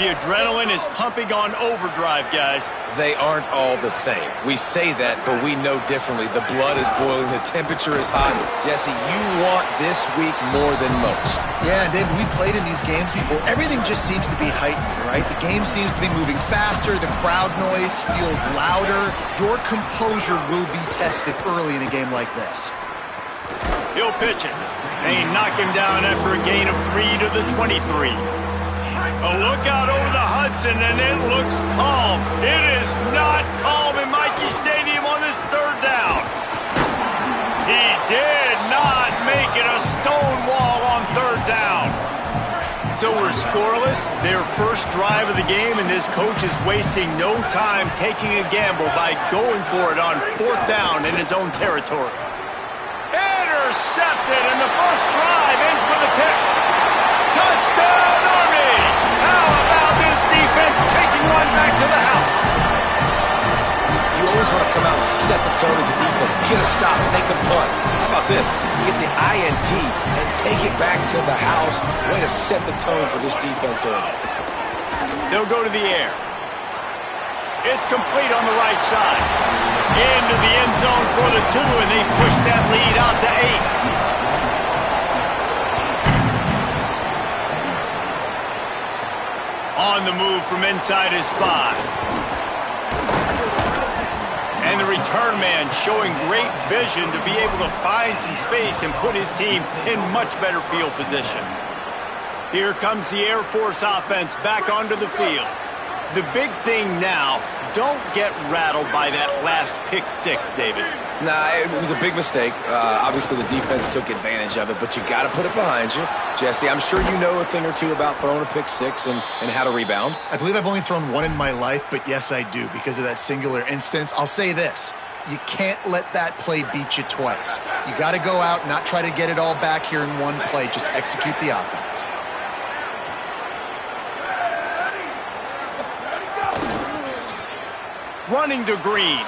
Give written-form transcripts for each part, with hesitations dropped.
The adrenaline is pumping on overdrive, guys. They aren't all the same. We say that, but we know differently. The blood is boiling. The temperature is hot. Jesse, you want this week more than most. Yeah, David, we played in these games before. Everything just seems to be heightened, right? The game seems to be moving faster. The crowd noise feels louder. Your composure will be tested early in a game like this. He'll pitch it. They knock him down after a gain of 3 to the 23. A look out over the Hudson, and it looks calm. It is not calm in Michie Stadium on this third down. He did not make it a stone wall on third down. So we're scoreless, their first drive of the game, and this coach is wasting no time taking a gamble by going for it on fourth down in his own territory. Intercepted, and the first drive ends with a pick. Touchdown, Army! How about this defense taking one back to the house? You always want to come out and set the tone as a defense. Get a stop, make a punt. How about this? Get the INT and take it back to the house. Way to set the tone for this defense early. They'll go to the air. It's complete on the right side. Into the end zone for the 2, and they push that lead out to 8. On the move from inside his 5. And the return man showing great vision to be able to find some space and put his team in much better field position. Here comes the Air Force offense back onto the field. The big thing now, don't get rattled by that last pick 6, David. Nah, it was a big mistake. Obviously, the defense took advantage of it, but you got to put it behind you. Jesse, I'm sure you know a thing or two about throwing a pick 6 and how to rebound. I believe I've only thrown one in my life, but yes, I do because of that singular instance. I'll say this. You can't let that play beat you twice. You got to go out and not try to get it all back here in one play. Just execute the offense. Running to Green.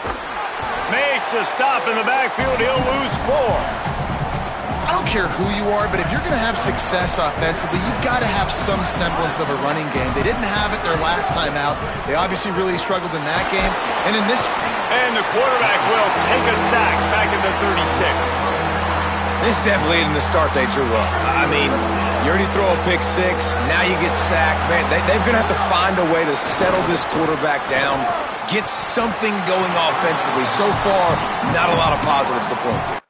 Makes a stop in the backfield. He'll lose 4. I don't care who you are, but if you're going to have success offensively, you've got to have some semblance of a running game. They didn't have it their last time out. They obviously really struggled in that game. And in this... And the quarterback will take a sack back in the 36. This definitely isn't the start they drew up. I mean, you already throw a pick 6, now you get sacked. Man, they're going to have to find a way to settle this quarterback down, get something going offensively. So far, not a lot of positives to point to.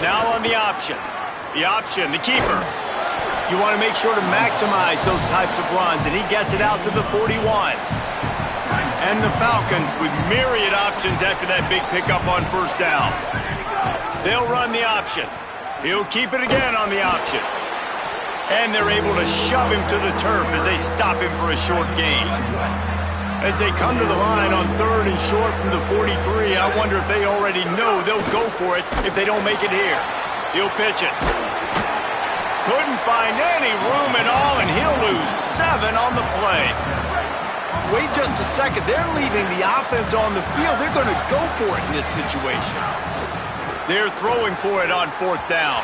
Now on the option. The keeper. You want to make sure to maximize those types of runs, and he gets it out to the 41. And the Falcons with myriad options after that big pickup on first down. They'll run the option. He'll keep it again on the option. And they're able to shove him to the turf as they stop him for a short gain. As they come to the line on 3rd and short from the 43, I wonder if they already know they'll go for it if they don't make it here. He'll pitch it. Couldn't find any room at all, and he'll lose 7 on the play. Wait just a second. They're leaving the offense on the field. They're going to go for it in this situation. They're throwing for it on 4th down.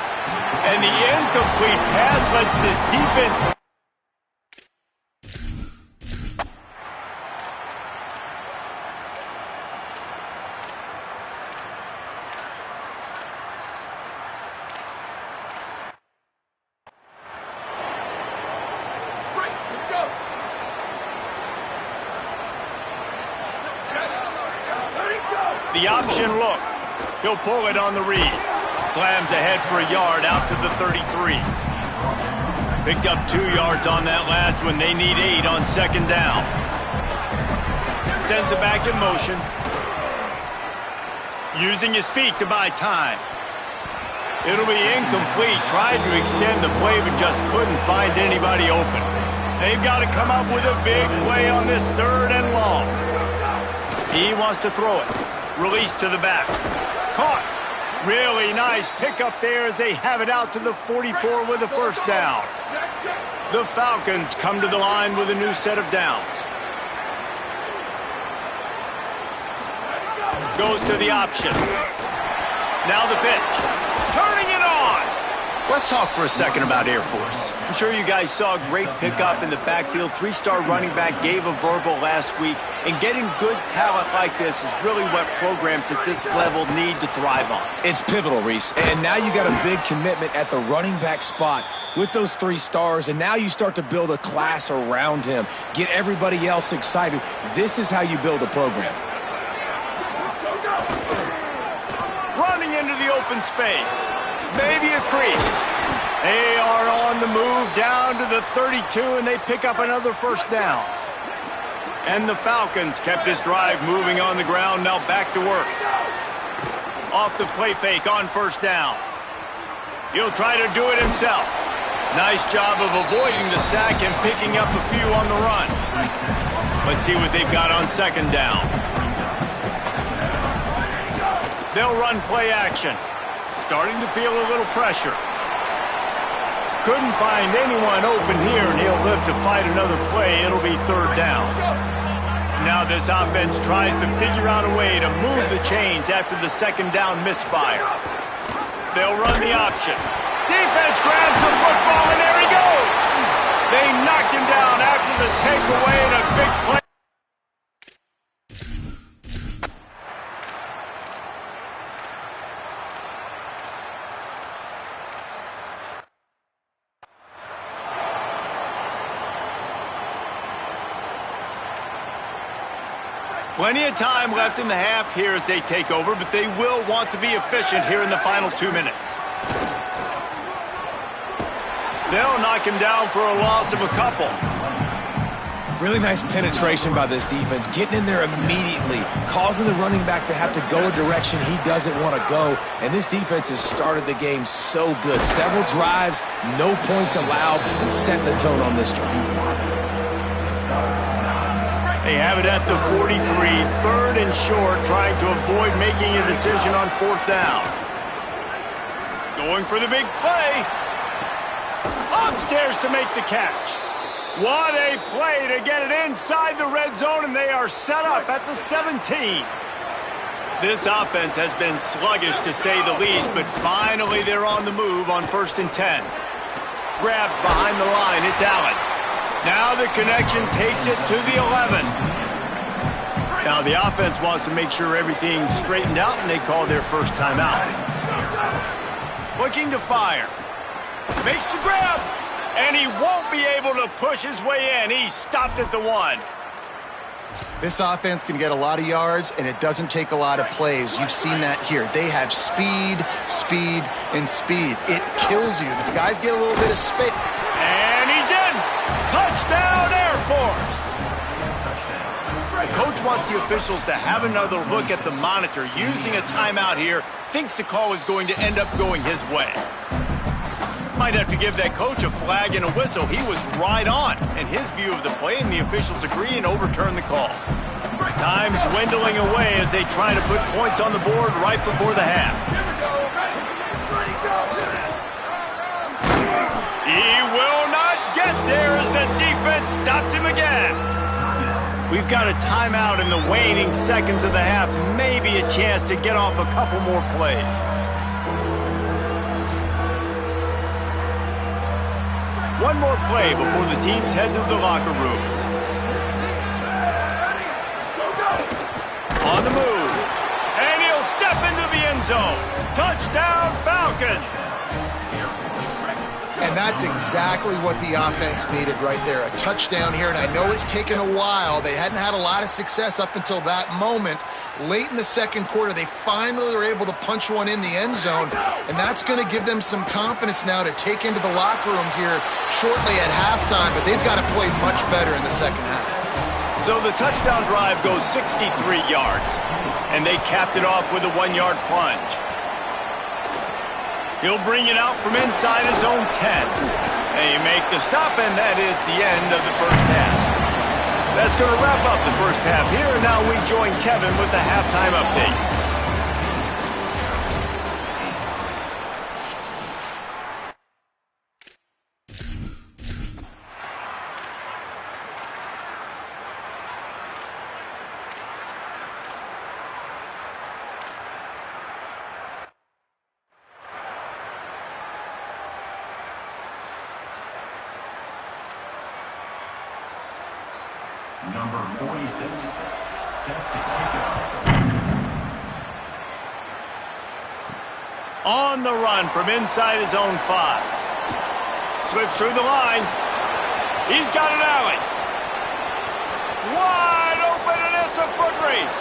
And the incomplete pass lets this defense... The option look. He'll pull it on the read. Slams ahead for a yard out to the 33. Picked up 2 yards on that last one. They need 8 on 2nd down. Sends it back in motion. Using his feet to buy time. It'll be incomplete. Tried to extend the play but just couldn't find anybody open. They've got to come up with a big play on this 3rd and long. He wants to throw it. Release to the back. Caught. Really nice pickup there as they have it out to the 44 with the first down. The Falcons come to the line with a new set of downs. Goes to the option. Now the pitch. Turning it on. Let's talk for a second about Air Force. I'm sure you guys saw a great pickup in the backfield. 3-star running back gave a verbal last week. And getting good talent like this is really what programs at this level need to thrive on. It's pivotal, Reese. And now you got a big commitment at the running back spot with those 3 stars. And now you start to build a class around him. Get everybody else excited. This is how you build a program. Running into the open space. Maybe a crease. They are on the move down to the 32, and they pick up another first down. And the Falcons kept this drive moving on the ground, now back to work. Off the play fake on first down. He'll try to do it himself. Nice job of avoiding the sack and picking up a few on the run. Let's see what they've got on second down. They'll run play action. Starting to feel a little pressure. Couldn't find anyone open here, and he'll live to fight another play. It'll be third down. Now this offense tries to figure out a way to move the chains after the second down misfire. They'll run the option. Defense grabs the football, and there he goes. They knocked him down after the takeaway and a big play. Plenty of time left in the half here as they take over, but they will want to be efficient here in the final 2 minutes. They'll knock him down for a loss of a couple. Really nice penetration by this defense, getting in there immediately, causing the running back to have to go a direction he doesn't want to go. And this defense has started the game so good. Several drives, no points allowed, and set the tone on this drive. They have it at the 43, third and short, trying to avoid making a decision on fourth down. Going for the big play. Upstairs to make the catch. What a play to get it inside the red zone, and they are set up at the 17. This offense has been sluggish to say the least, but finally they're on the move on 1st and 10. Grabbed behind the line, it's Allen. Now the connection takes it to the 11. Now the offense wants to make sure everything's straightened out, and they call their first timeout. Looking to fire. Makes the grab, and he won't be able to push his way in. He's stopped at the 1. This offense can get a lot of yards, and it doesn't take a lot of plays. You've seen that here. They have speed, speed, and speed. It kills you. If guys get a little bit of space. And he's in. Touchdown, Air Force. The coach wants the officials to have another look at the monitor. Using a timeout here, thinks the call is going to end up going his way. Might have to give that coach a flag and a whistle. He was right on in his view of the play, and the officials agree and overturn the call. Time dwindling away as they try to put points on the board right before the half. He will not get there as the defense stops him again. We've got a timeout in the waning seconds of the half. Maybe a chance to get off a couple more plays. One more play before the teams head to the locker rooms. On the move. And he'll step into the end zone. Touchdown, Falcons. And that's exactly what the offense needed right there. A touchdown here, and I know it's taken a while. They hadn't had a lot of success up until that moment. Late in the second quarter, they finally were able to punch one in the end zone, and that's going to give them some confidence now to take into the locker room here shortly at halftime, but they've got to play much better in the second half. So the touchdown drive goes 63 yards, and they capped it off with a 1-yard plunge. He'll bring it out from inside his own 10. They make the stop, and that is the end of the first half. That's going to wrap up the first half here, and now we join Kevin with the halftime update. Number 46, set to kick it off. On the run from inside his own 5. Slips through the line. He's got an alley. Wide open, and it's a foot race.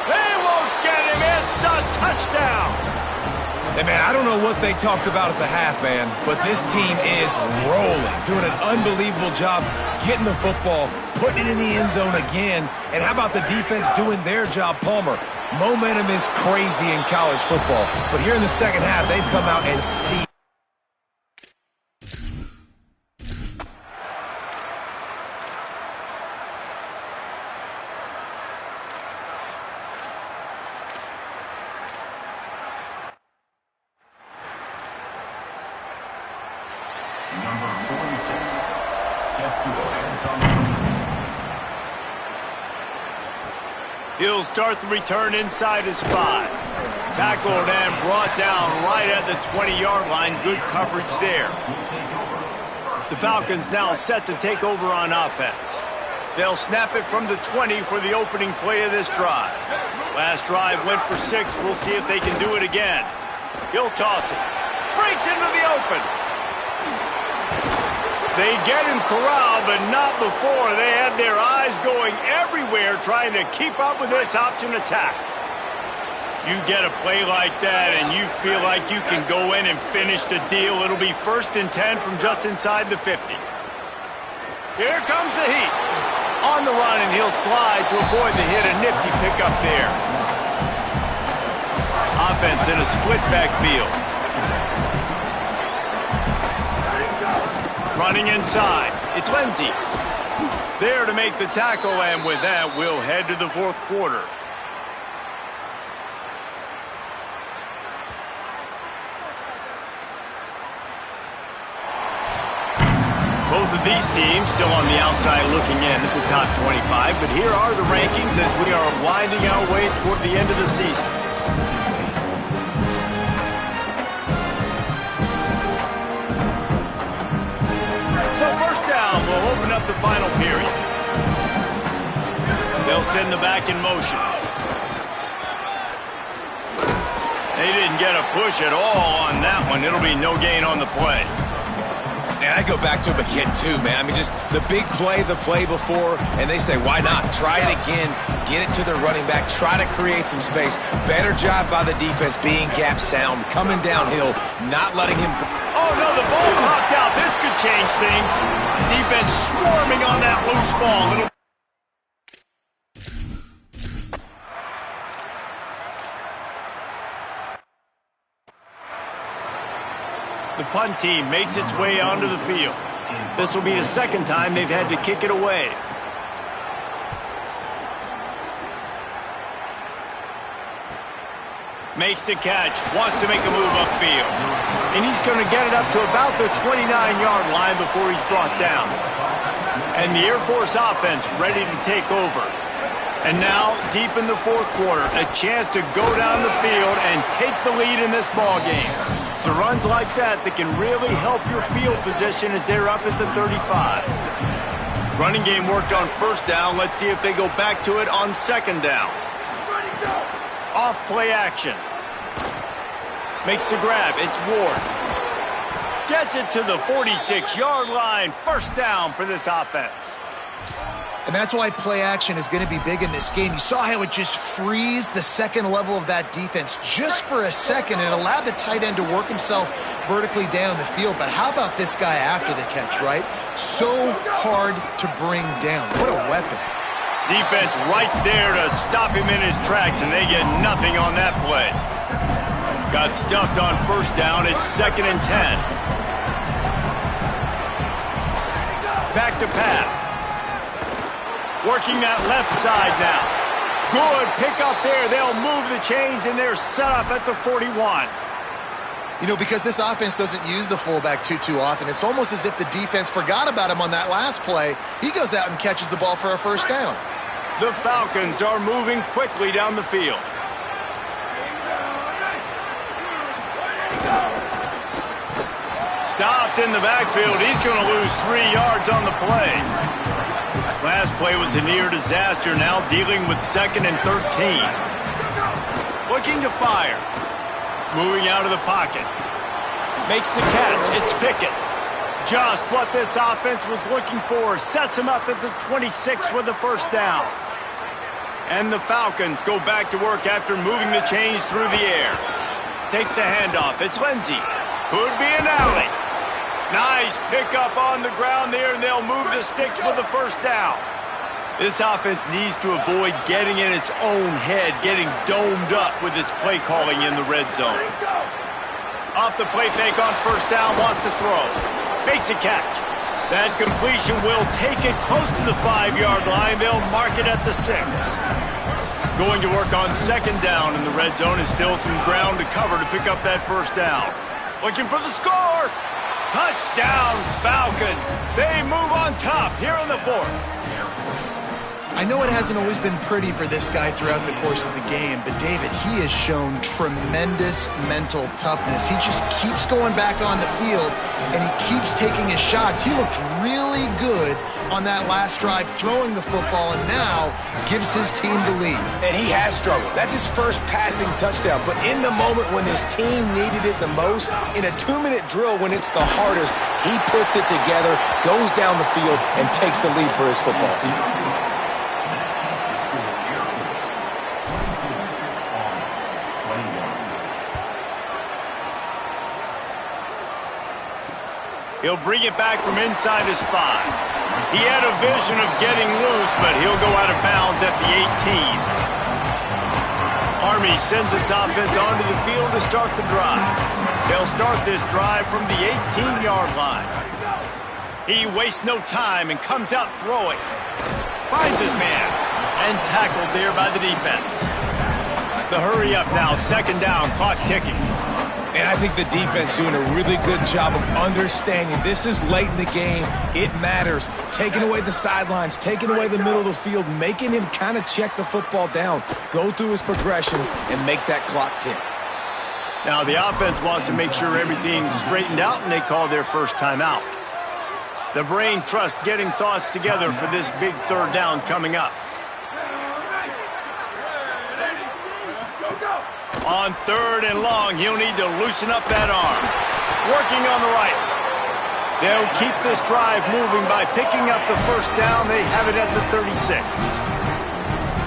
They won't get him. It's a touchdown. Hey, man, I don't know what they talked about at the half, man, but this team is rolling, doing an unbelievable job getting the football, putting it in the end zone again, and how about the defense doing their job, Palmer? Momentum is crazy in college football, but here in the second half, they've come out and seized. Number 46, set to advance on the He'll start the return inside his 5. Tackled and brought down right at the 20-yard line. Good coverage there. The Falcons now set to take over on offense. They'll snap it from the 20 for the opening play of this drive. Last drive went for 6. We'll see if they can do it again. He'll toss it. Breaks into the open. They get him corralled, but not before. They had their eyes going everywhere trying to keep up with this option attack. You get a play like that and you feel like you can go in and finish the deal. It'll be 1st and 10 from just inside the 50. Here comes the heat. On the run, and he'll slide to avoid the hit. A nifty pickup there. Offense in a split backfield. Running inside. It's Lindsey. There to make the tackle, and with that, we'll head to the 4th quarter. Both of these teams still on the outside looking in at the top 25, but here are the rankings as we are winding our way toward the end of the season. So first down will open up the final period. They'll send the back in motion. They didn't get a push at all on that one. It'll be no gain on the play. And I go back to him again, too, man. I mean, just the big play, the play before, and they say, why not? Try it again, get it to the running back, try to create some space. Better job by the defense being gap sound, coming downhill, not letting him... Oh, no, the ball popped out. This could change things. Defense swarming on that loose ball. The punt team makes its way onto the field. This will be the 2nd time they've had to kick it away. Makes the catch, wants to make a move upfield. And he's going to get it up to about the 29-yard line before he's brought down. And the Air Force offense ready to take over. And now, deep in the 4th quarter, a chance to go down the field and take the lead in this ball game. It's the runs like that that can really help your field position as they're up at the 35. Running game worked on 1st down. Let's see if they go back to it on 2nd down. Off play action. Makes the grab. It's Ward. Gets it to the 46-yard line. 1st down for this offense. And that's why play action is going to be big in this game. You saw how it just frees the 2nd level of that defense just for a second. It allowed the tight end to work himself vertically down the field. But how about this guy after the catch, right? So hard to bring down. What a weapon. Defense right there to stop him in his tracks, and they get nothing on that play. Got stuffed on 1st down. It's 2nd and 10. Back to pass. Working that left side now. Good pick up there. They'll move the chains, and they're set up at the 41. You know, because this offense doesn't use the fullback too often, it's almost as if the defense forgot about him on that last play. He goes out and catches the ball for a 1st down. The Falcons are moving quickly down the field. Stopped in the backfield. He's going to lose 3 yards on the play. last play was a near disaster, now dealing with 2nd and 13. Looking to fire. Moving out of the pocket. Makes the catch. It's Pickett. Just what this offense was looking for. Sets him up at the 26 with the first down. And the Falcons go back to work after moving the chains through the air. Takes the handoff. It's Lindsey. Could be an alley. Nice pickup on the ground there, and they'll move the sticks with the first down. This offense needs to avoid getting in its own head, getting domed up with its play calling in the red zone. Off the play fake on first down, wants to throw. Makes a catch. That completion will take it close to the 5-yard line. They'll mark it at the 6. Going to work on 2nd down in the red zone, and still some ground to cover to pick up that first down. Looking for the score. Touchdown, Falcons. They move on top here in the 4th. I know it hasn't always been pretty for this guy throughout the course of the game, but David, he has shown tremendous mental toughness. He just keeps going back on the field, and he keeps taking his shots. He looked really good on that last drive throwing the football, and now gives his team the lead. And he has struggled. That's his first passing touchdown. But in the moment when his team needed it the most, in a 2-minute drill when it's the hardest, he puts it together, goes down the field, and takes the lead for his football team. He'll bring it back from inside his 5. He had a vision of getting loose, but he'll go out of bounds at the 18. Army sends its offense onto the field to start the drive. They'll start this drive from the 18-yard line. He wastes no time and comes out throwing. Finds his man and tackled there by the defense. The hurry up now, 2nd down, clock ticking. And I think the defense doing a really good job of understanding this is late in the game. It matters. Taking away the sidelines, taking away the middle of the field, making him kind of check the football down, go through his progressions, and make that clock tick. Now the offense wants to make sure everything's straightened out, and they call their first timeout. The brain trust getting thoughts together for this big 3rd down coming up. On 3rd and long, he'll need to loosen up that arm. Working on the right. They'll keep this drive moving by picking up the first down. They have it at the 36.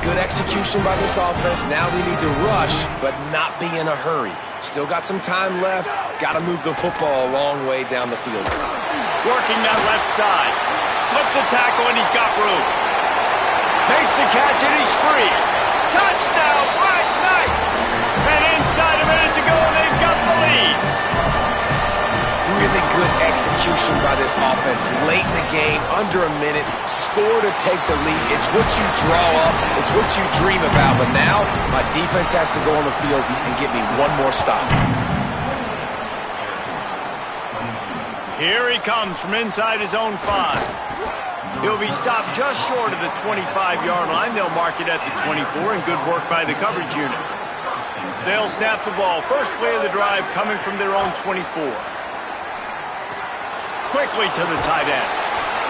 Good execution by this offense. Now we need to rush, but not be in a hurry. Still got some time left. Got to move the football a long way down the field. Working that left side. Slips a tackle, and he's got room. Makes the catch, and he's free. Touchdown, Black Knights! And inside a minute to go, and they've got the lead. Really good execution by this offense. Late in the game, under a minute, score to take the lead. It's what you draw up. It's what you dream about. But now, my defense has to go on the field and get me one more stop. Here he comes from inside his own 5. He'll be stopped just short of the 25-yard line. They'll mark it at the 24, and good work by the coverage unit. They'll snap the ball. First play of the drive coming from their own 24. Quickly to the tight end.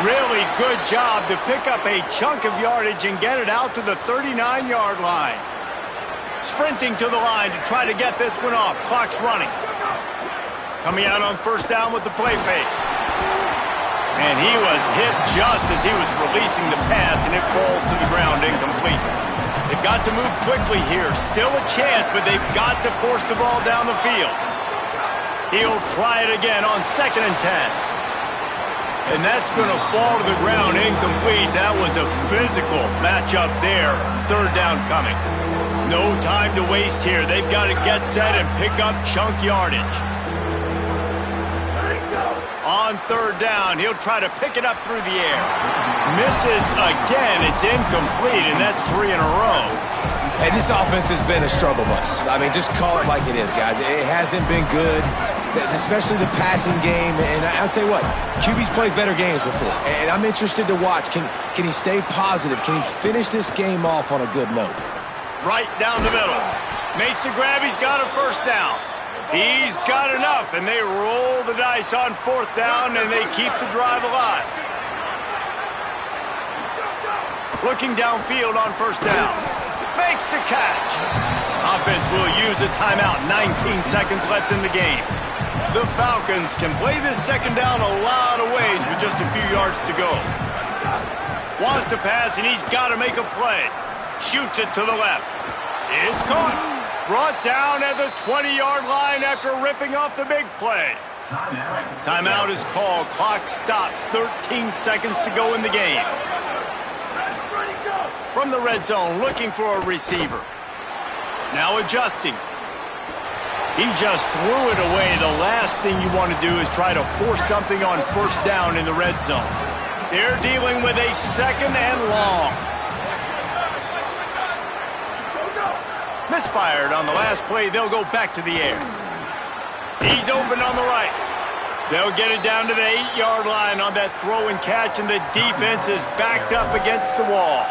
Really good job to pick up a chunk of yardage and get it out to the 39-yard line. Sprinting to the line to try to get this one off. Clock's running. Coming out on first down with the play fake. And he was hit just as he was releasing the pass, and it falls to the ground incomplete. They've got to move quickly here. Still a chance, but they've got to force the ball down the field. He'll try it again on 2nd and 10. And that's going to fall to the ground incomplete. That was a physical matchup there. 3rd down coming. No time to waste here. They've got to get set and pick up chunk yardage. On 3rd down, he'll try to pick it up through the air. Misses again. It's incomplete, and that's 3 in a row. Hey, this offense has been a struggle bus. I mean, just call it like it is, guys. It hasn't been good, especially the passing game. And I'll tell you what, QB's played better games before. And I'm interested to watch. Can he stay positive? Can he finish this game off on a good note? Right down the middle. Makes the grab. He's got a first down. He's got enough, and they roll the dice on 4th down, and they keep the drive alive. Looking downfield on first down. Makes the catch. Offense will use a timeout. 19 seconds left in the game. The Falcons can play this second down a lot of ways with just a few yards to go. Wants to pass, and he's got to make a play. Shoots it to the left. It's caught. Brought down at the 20-yard line after ripping off the big play. Timeout is called. Clock stops. 13 seconds to go in the game. From the red zone, looking for a receiver. Now adjusting. He just threw it away. The last thing you want to do is try to force something on first down in the red zone. They're dealing with a second and long. Misfired on the last play. They'll go back to the air. He's open on the right. They'll get it down to the 8-yard line on that throw and catch, and the defense is backed up against the wall.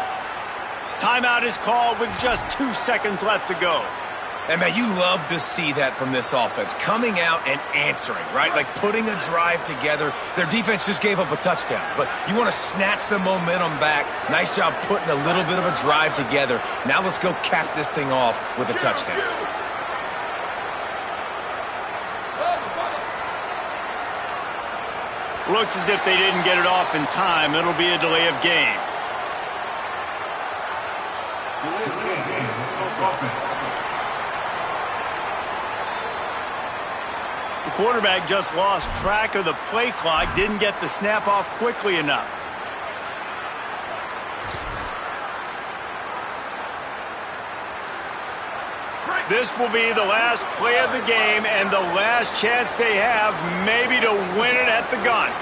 Timeout is called with just 2 seconds left to go. And, man, you love to see that from this offense. Coming out and answering, right? Like putting a drive together. Their defense just gave up a touchdown. But you want to snatch the momentum back. Nice job putting a little bit of a drive together. Now let's go cap this thing off with a touchdown. Looks as if they didn't get it off in time. It'll be a delay of game. The quarterback just lost track of the play clock, didn't get the snap off quickly enough. This will be the last play of the game and the last chance they have maybe to win it at the gun.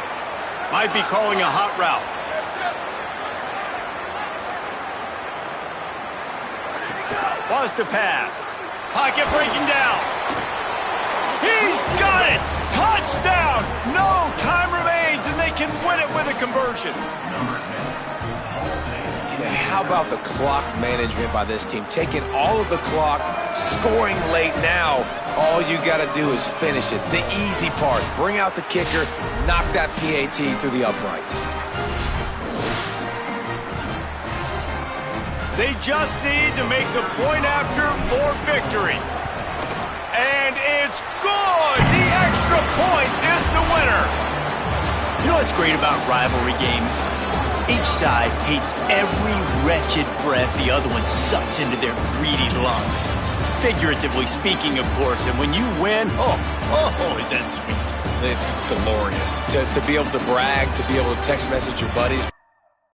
Might be calling a hot route. Wants to pass. Pocket breaking down. He's got it! Touchdown! No time remains, and they can win it with a conversion. Man, how about the clock management by this team? Taking all of the clock, scoring late now. All you got to do is finish it. The easy part. Bring out the kicker, knock that PAT through the uprights. They just need to make the point after for victory. And it's good! The extra point is the winner! You know what's great about rivalry games? Each side hates every wretched breath the other one sucks into their greedy lungs. Figuratively speaking, of course, and when you win, oh, is that sweet. It's glorious. To be able to brag, to be able to text message your buddies,